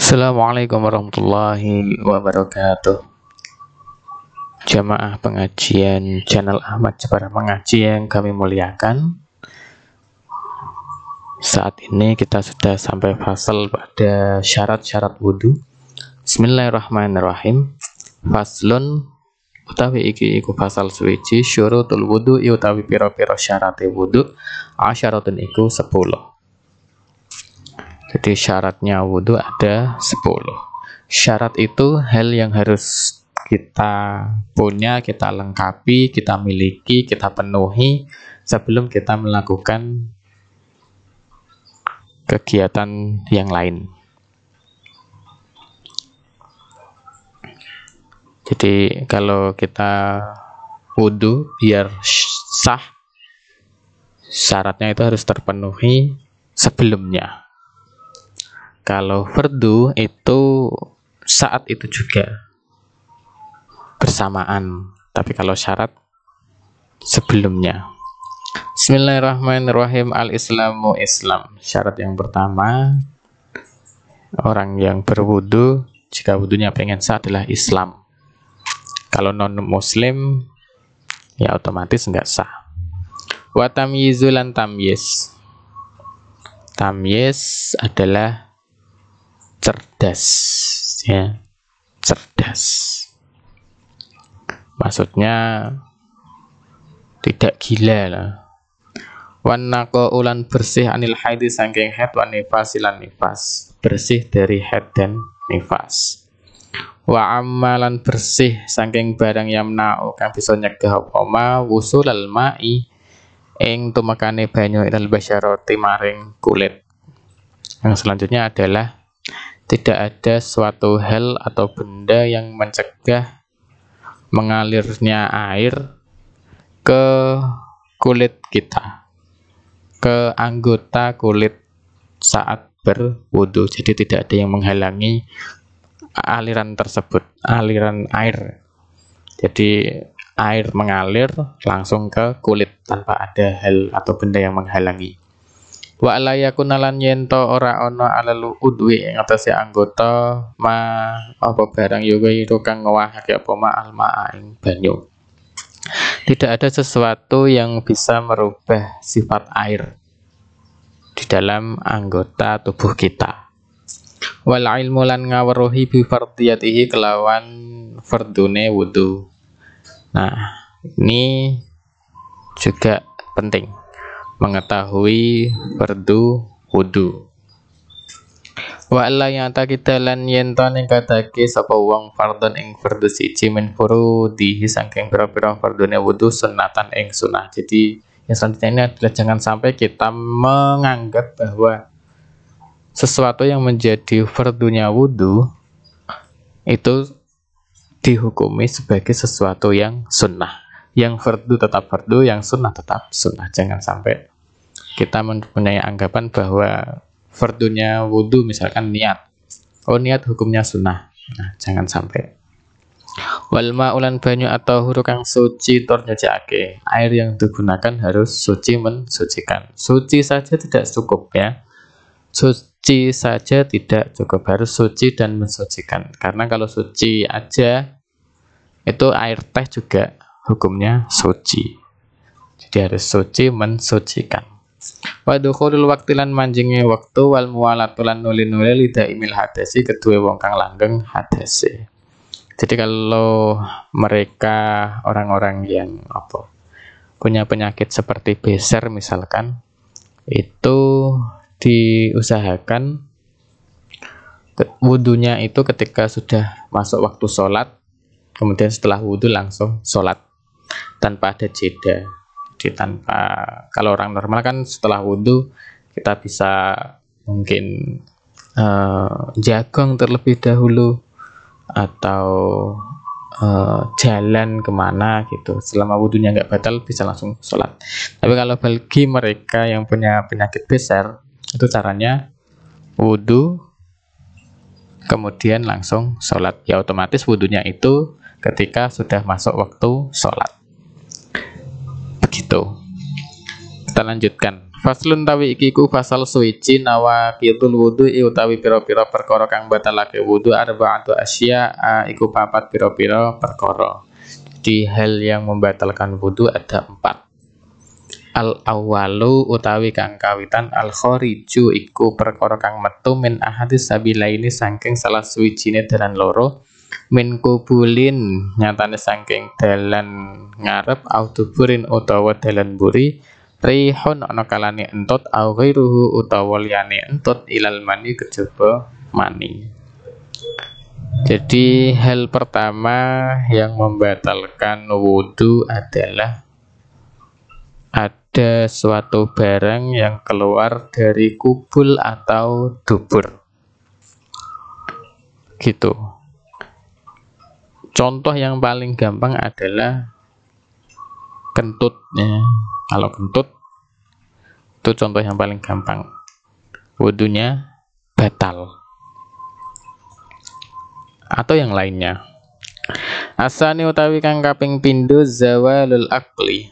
Assalamualaikum warahmatullahi wabarakatuh. Jamaah pengajian channel Ahmad Jepara Mengaji yang kami muliakan, saat ini kita sudah sampai fasal pada syarat-syarat wudhu. Bismillahirrahmanirrahim. Faslun utawi iki iku fasal suwiji syurutul wudhu utawi pira-pira syarate wudhu asyaratun iku 10. Jadi syaratnya wudhu ada 10. Syarat itu hal yang harus kita punya, kita lengkapi, kita miliki, kita penuhi sebelum kita melakukan kegiatan yang lain. Jadi kalau kita wudhu biar sah, syaratnya itu harus terpenuhi sebelumnya. Kalau fardu itu saat itu juga bersamaan, tapi kalau syarat sebelumnya. Bismillahirrahmanirrahim. Al-Islamu Islam. Syarat yang pertama, orang yang berwudu jika wudunya pengen sah adalah Islam. Kalau non muslim ya otomatis enggak sah. Wa tamyizulan tamyiz. Tamyiz adalah cerdas, ya, cerdas. Maksudnya tidak gila lah. Wan naqaulan bersih anil haidi saking haid wan nifas lan nifas, bersih dari haid dan nifas. Wa amalan bersih saking barang yamna'u kang bisa nyegah apa ma wusulal ma'i ing tumekane banyu ilal basyarati maring kulit. Yang selanjutnya adalah tidak ada suatu hal atau benda yang mencegah mengalirnya air ke kulit kita, ke anggota kulit saat berwudu. Jadi tidak ada yang menghalangi aliran tersebut, aliran air. Jadi air mengalir langsung ke kulit tanpa ada hal atau benda yang menghalangi. Wa la yakunalan yento ora ono alalu udwi ing atase anggota ma apa barang yoga itu kang ngowahake apa ma alma ing banyu. Tidak ada sesuatu yang bisa merubah sifat air di dalam anggota tubuh kita. Wal ilmu lan ngaweruhi bi fardiyatihi kelawan fardune wudu. Nah, ini juga penting mengetahui fardu wudu. Wa alla yang kita lan yento ning katake sapa wong fardhon ing fardu siji min furudihi saking pira-pira fardune wudu sunatan ing sunah. Jadi yang selanjutnya ini adalah jangan sampai kita menganggap bahwa sesuatu yang menjadi fardunya wudu itu dihukumi sebagai sesuatu yang sunnah. Yang fardu tetap fardu, yang sunnah tetap sunnah. Jangan sampai kita mempunyai anggapan bahwa fardunya wudu misalkan niat. Oh, niat hukumnya sunnah. Nah, jangan sampai. Wal ma'ulan banyu atau huru kang suci tur nyucikake. Air yang digunakan harus suci mensucikan. Suci saja tidak cukup ya. Suci saja tidak cukup, harus suci dan mensucikan. Karena kalau suci aja itu air teh juga hukumnya suci. Jadi harus suci mensucikan. Wa dukhulul waqti lan manjinge waktu wal muwalatulan nuli-nuli lidaimil hadasi kedua wong kang langgeng hadase. Jadi kalau mereka orang-orang yang punya penyakit seperti beser misalkan, itu diusahakan wudunya itu ketika sudah masuk waktu sholat, kemudian setelah wudhu langsung sholat tanpa ada jeda. Jadi kalau orang normal kan setelah wudhu kita bisa mungkin jagong terlebih dahulu atau jalan kemana gitu. Selama wudhunya nggak batal bisa langsung sholat. Tapi kalau bagi mereka yang punya penyakit beser, itu caranya wudhu kemudian langsung sholat. Ya otomatis wudhunya itu ketika sudah masuk waktu sholat. Begitu. Kita lanjutkan. Faslun tawi iki ku fasal suwiji nawaqidul wudu utawi pira-pira perkara kang batalake wudu arba'atu asya iku papat pira-pira perkara. Di hal yang membatalkan wudu ada 4. Al awwalu utawi kang kawitan al khariju iku perkara kang metu min ahadis sabilaini saking salah suwijine dalan loro min kubulin nyatane saking dalan ngarep autuburin utawa dalan buri rihun ana kalane entut au ghairuhu utawa liyane entut ilal mani kejaba mani. Jadi hal pertama yang membatalkan wudu adalah ada suatu barang yang keluar dari kubul atau dubur. Gitu. Contoh yang paling gampang adalah kentut ya. Kalau kentut itu contoh yang paling gampang. Wudunya batal. Atau yang lainnya. Asani utawi kang kaping pindho zawalul aqli.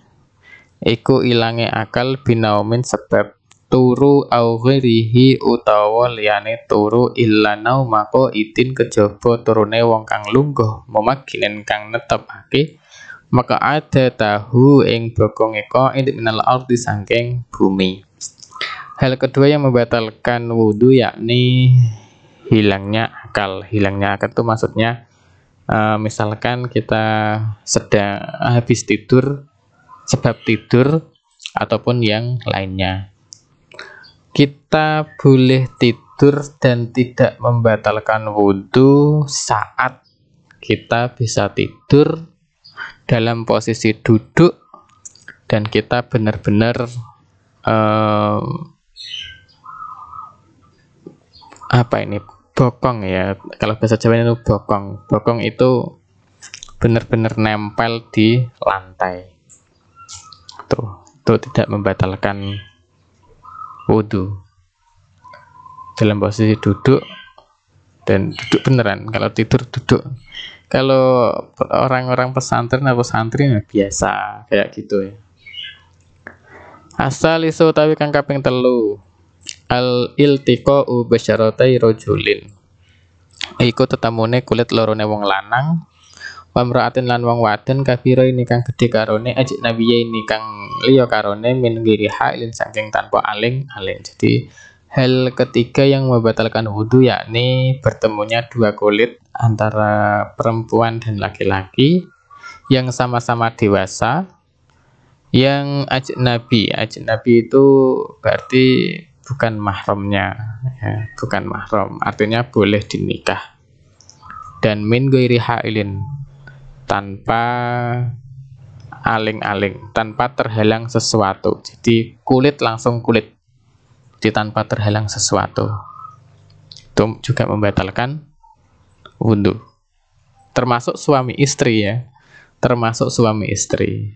Iku ilange akal binaumin sebab turu au ghairihi utawa liyane turu illa naumako itin kejaba turune wong kang lungguh memaginen kang netepake maka ada tahu ing bokonge qaid minal ardi saking bumi. Hal kedua yang membatalkan wudu yakni hilangnya akal. Hilangnya akal itu maksudnya misalkan kita sedang habis tidur sebab tidur ataupun yang lainnya. Kita boleh tidur dan tidak membatalkan wudu saat kita bisa tidur dalam posisi duduk dan kita benar-benar bokong ya. Kalau bahasa Jawa itu bokong. Bokong itu benar-benar nempel di lantai. Itu tidak membatalkan wudu dalam posisi duduk dan duduk beneran. Kalau tidur duduk. Kalau orang-orang pesantren atau santri biasa kayak gitu ya. Asal isu utawi kang kaping 3 al iltiqa'u basyaratai rajulin. Iku tetamune kulit lorone wong lanang pamraatin lan wong wadon kabira ini kang gedhe karone ajik nabiye ini kang liya karone min giri hailin saking tanpa aling-aling. Jadi hal ketiga yang membatalkan wudu yakni bertemunya dua kulit antara perempuan dan laki-laki yang sama-sama dewasa yang ajnabi. Ajnabi itu berarti bukan mahramnya ya, bukan mahram. Artinya boleh dinikah. Dan min ghairi hailin tanpa aling-aling, tanpa terhalang sesuatu. Jadi kulit langsung kulit, jadi tanpa terhalang sesuatu. Itu juga membatalkan wudu. Termasuk suami istri ya, termasuk suami istri.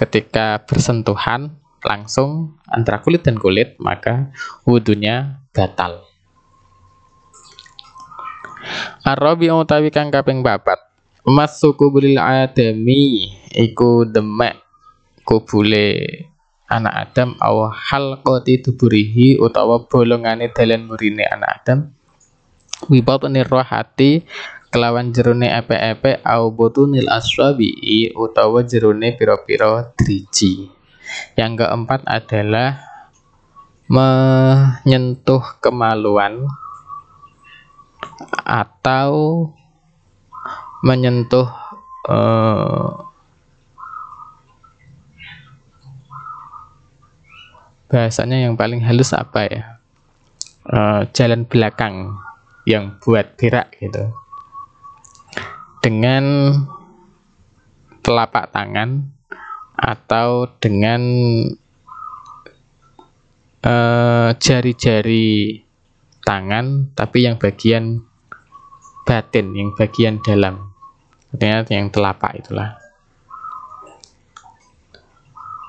Ketika bersentuhan langsung antara kulit dan kulit, maka wudunya batal. Arabi utawi kang kaping 4 masuku bulil adami iku demek kubule anak Adam aw halqati tuburihi utawa bolongane dalan murine anak Adam wibatni rohati kelawan jerone epe-epe aw botunil asrabi utawa jerone pira-pira driji. Yang keempat adalah menyentuh kemaluan atau menyentuh bahasanya yang paling halus apa ya, jalan belakang yang buat berak gitu dengan telapak tangan atau dengan jari-jari tangan tapi yang bagian batin, yang bagian dalam, artinya yang telapak itulah.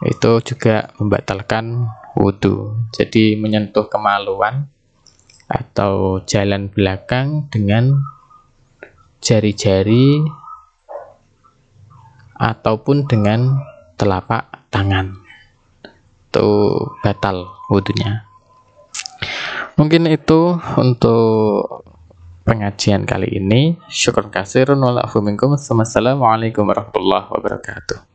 Itu juga membatalkan wudu. Jadi menyentuh kemaluan atau jalan belakang dengan jari-jari ataupun dengan telapak tangan. itu batal wudunya. Mungkin itu untuk pengajian kali ini. Syukran katsirun wa la'fu minkum. Wassalamualaikum warahmatullahi wabarakatuh.